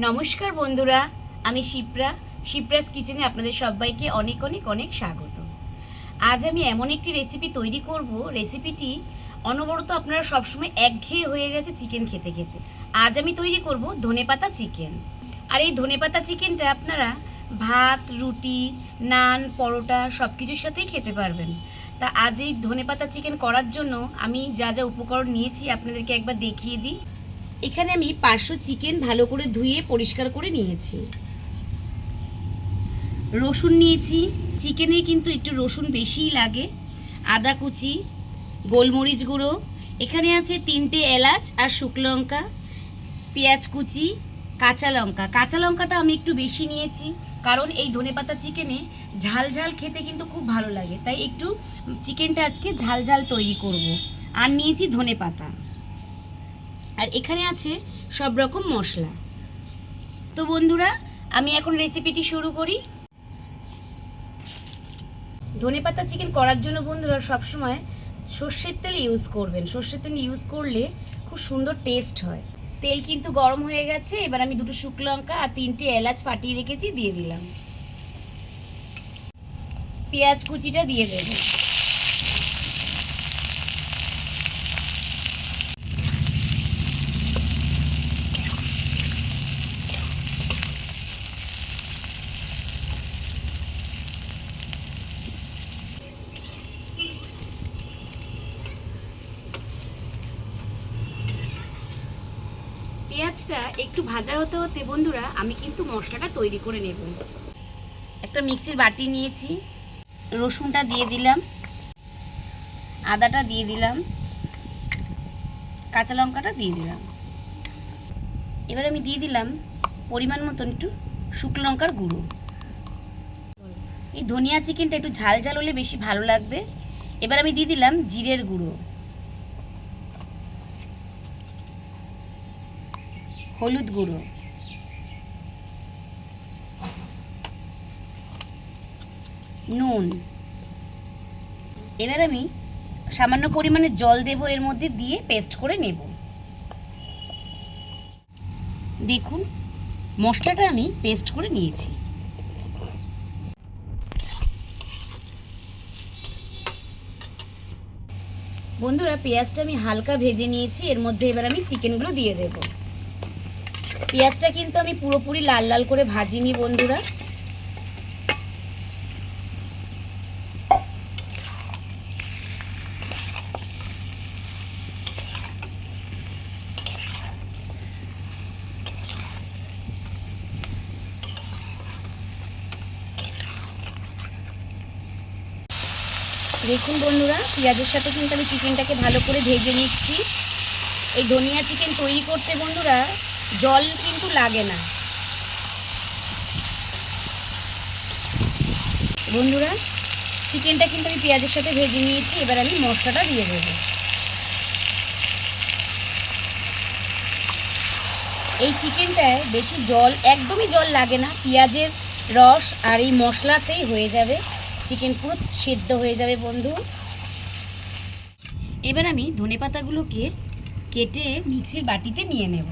নমস্কার বন্ধুরা, আমি শিপ্রাস কিচেনে আপনাদের সবাইকে অনেক অনেক অনেক স্বাগত। আজ আমি এমন একটি রেসিপি তৈরি করব, রেসিপিটি অনবরত আপনারা সবসময় একঘেয়ে হয়ে গেছে চিকেন খেতে খেতে। আজ আমি তৈরি করব ধনেপাতা চিকেন। আর এই ধনেপাতা চিকেনটা আপনারা ভাত, রুটি, নান, পরোটা সব কিছুর সাথেই খেতে পারবেন। তা আজ এই ধনেপাতা চিকেন করার জন্য আমি যা যা উপকরণ নিয়েছি আপনাদেরকে একবার দেখিয়ে দিই। এখানে আমি 500 চিকেন ভালো করে ধুয়ে পরিষ্কার করে নিয়েছি। রসুন নিয়েছি, চিকেনে কিন্তু একটু রসুন বেশিই লাগে। আদা কুচি, গোলমরিচ গুঁড়ো, এখানে আছে 3টে এলাচ আর শুকনো লঙ্কা, পেঁয়াজ কুচি, কাঁচা লঙ্কাটা আমি একটু বেশি নিয়েছি, কারণ এই ধনেপাতা চিকেনে ঝাল ঝাল খেতে কিন্তু খুব ভালো লাগে, তাই একটু চিকেনটা আজকে ঝাল ঝাল তৈরি করব। আর নিয়েছি ধনেপাতা, আর এখানে আছে সব রকম মশলা। তো বন্ধুরা, আমি এখন রেসিপিটি শুরু করি। ধনেপাতা চিকেন করার জন্য বন্ধুরা সবসময় সর্ষের তেল ইউজ করবেন। সর্ষের তেল ইউজ করলে খুব সুন্দর টেস্ট হয়। তেল কিন্তু গরম হয়ে গেছে, এবার আমি 2টো শুকনো লঙ্কা আর 3টে এলাচ ফাটিয়ে রেখেছি দিয়ে দিলাম। পেঁয়াজ কুচিটা দিয়ে দেবো। পেঁয়াজটা একটু ভাজা হতে হতে বন্ধুরা আমি কিন্তু মশলাটা তৈরি করে নেব। একটা মিক্সির বাটি নিয়েছি, রসুনটা দিয়ে দিলাম, আদাটা দিয়ে দিলাম, কাঁচা লঙ্কাটা দিয়ে দিলাম। এবার আমি দিয়ে দিলাম পরিমাণ মতন একটু শুকনো লঙ্কার গুঁড়ো। এই ধনিয়া চিকেনটা একটু ঝাল ঝাল হলে বেশি ভালো লাগবে। এবার আমি দিয়ে দিলাম জিরের গুঁড়ো, হলুদ গুঁড়ো, নুন। এবার আমি সামান্য পরিমাণে জল দেব, এর মধ্যে দিয়ে পেস্ট করে নেব। দেখুন মশলাটা আমি পেস্ট করে নিয়েছি। বন্ধুরা পেঁয়াজটা আমি হালকা ভেজে নিয়েছি, এর মধ্যে এবার আমি চিকেনগুলো দিয়ে দেব। পেঁয়াজটা কিন্তু আমি পুরোপুরি লাল লাল করে ভাজিনি বন্ধুরা। দেখুন বন্ধুরা, পেঁয়াজের সাথে কিন্তু আমি চিকেনটাকে ভালো করে ভেজে নিচ্ছি। এই ধনিয়া চিকেন তৈরি করতে বন্ধুরা জল কিন্তু লাগে না। বন্ধুরা চিকেনটা কিন্তু আমি পেঁয়াজের সাথে ভেজে নিয়েছি, এবার আমি মশলাটা দিয়ে দেবো। এই চিকেনটায় বেশি জল, একদমই জল লাগে না, পেঁয়াজের রস আর এই মশলাতেই হয়ে যাবে, চিকেন পুরো সেদ্ধ হয়ে যাবে বন্ধু। এবার আমি ধনেপাতাগুলোকে কেটে মিক্সির বাটিতে নিয়ে নেব।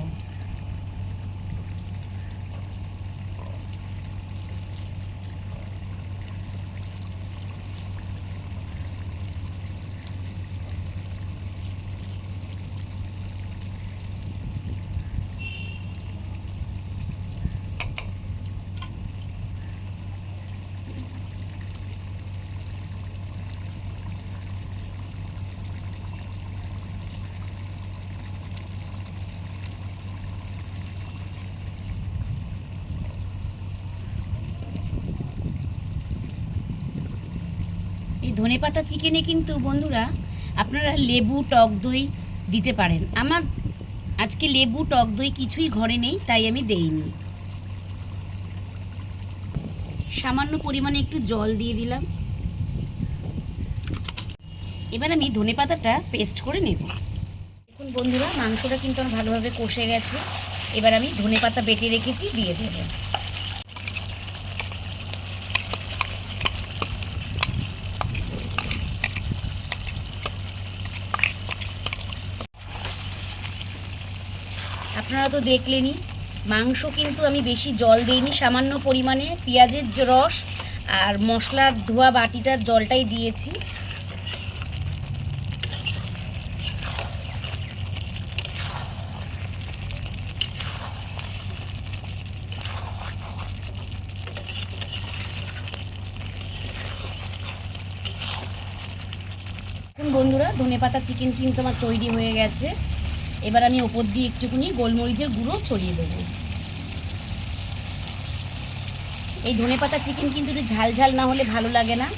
এই ধনেপাতা চিকেনে কিন্তু বন্ধুরা আপনারা লেবু, টক দই দিতে পারেন। আমার আজকে লেবু, টক দই কিছুই ঘরে নেই, তাই আমি দেইনি। সামান্য পরিমাণে একটু জল দিয়ে দিলাম। এবার আমি ধনেপাতাটা পেস্ট করে নেব। দেখুন বন্ধুরা মাংসটা কিন্তু আমার ভালোভাবে কষে গেছে। এবার আমি ধনেপাতা বেটে রেখেছি দিয়ে দেব। আপনারা তো দেখলেনই মাংস কিন্তু আমি বেশি জল দিইনি, সামান্য পরিমাণে পেঁয়াজের রস আর মশলার ধোয়া বাটিটার জলটাই দিয়েছি। বন্ধুরা, ধনেপাতা চিকেন কিন্তু আমার তৈরি হয়ে গেছে। এবার আমি ওপর দিয়ে একটুখানি গোলমরিচের গুঁড়ো ছড়িয়ে দেবো। এই ধনেপাতা চিকেন কিন্তু একটু ঝাল ঝাল না হলে ভালো লাগে না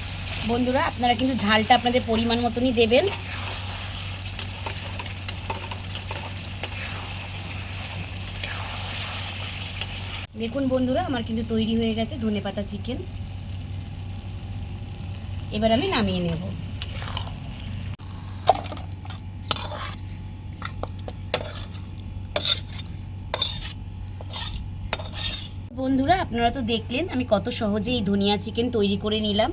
বন্ধুরা, আপনারা কিন্তু ঝালটা আপনাদের পরিমাণ মতনই দেবেন। দেখুন বন্ধুরা, আমার কিন্তু তৈরি হয়ে গেছে ধনেপাতা চিকেন। এবার আমি নামিয়ে নেব। বন্ধুরা, আপনারা তো দেখলেন আমি কত সহজে এই ধনিয়া চিকেন তৈরি করে নিলাম।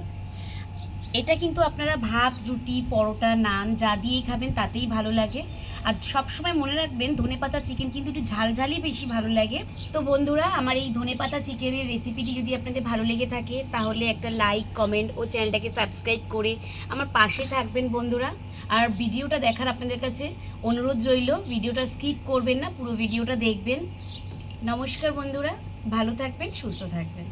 এটা কিন্তু আপনারা ভাত, রুটি, পরোটা, নান যা দিয়েই খাবেন তাতেই ভালো লাগে। আর সবসময় মনে রাখবেন ধনেপাতা চিকেন কিন্তু একটু ঝালঝালই বেশি ভালো লাগে। তো বন্ধুরা, আমার এই ধনেপাতা চিকেনের রেসিপিটি যদি আপনাদের ভালো লেগে থাকে তাহলে একটা লাইক, কমেন্ট ও চ্যানেলটাকে সাবস্ক্রাইব করে আমার পাশে থাকবেন বন্ধুরা। আর ভিডিওটা দেখার আপনাদের কাছে অনুরোধ রইল, ভিডিওটা স্কিপ করবেন না, পুরো ভিডিওটা দেখবেন। নমস্কার বন্ধুরা, ভালো থাকবেন, সুস্থ থাকবেন।